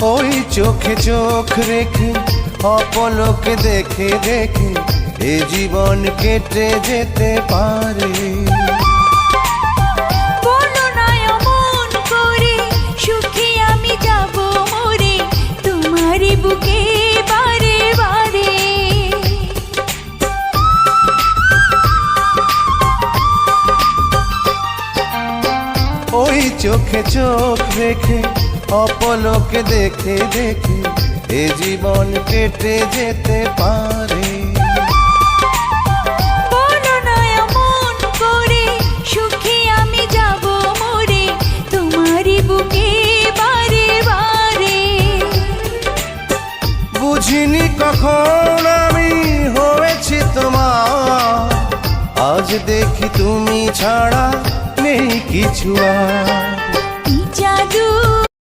ওই চোখে চোখ রেখে অপলকে দেখে দেখে এ জীবন কেটে যেতে পারে। বলো না অমন করে, সুখে আমি যাব মরে তোমারই বুকে বারে বারে। ওই চোখে চোখ রেখে অপলকে দেখে দেখে এ জীবন কেটে যেতে পারে। বলো না অমন করে, সুখে আমি যাব মরে তোমারই বুকে বারে বারে। বুঝিনি কখন আমি হয়েছি তোমার, আজ দেখি তুমি ছাড়া নেই কিছু আর। কি জাদু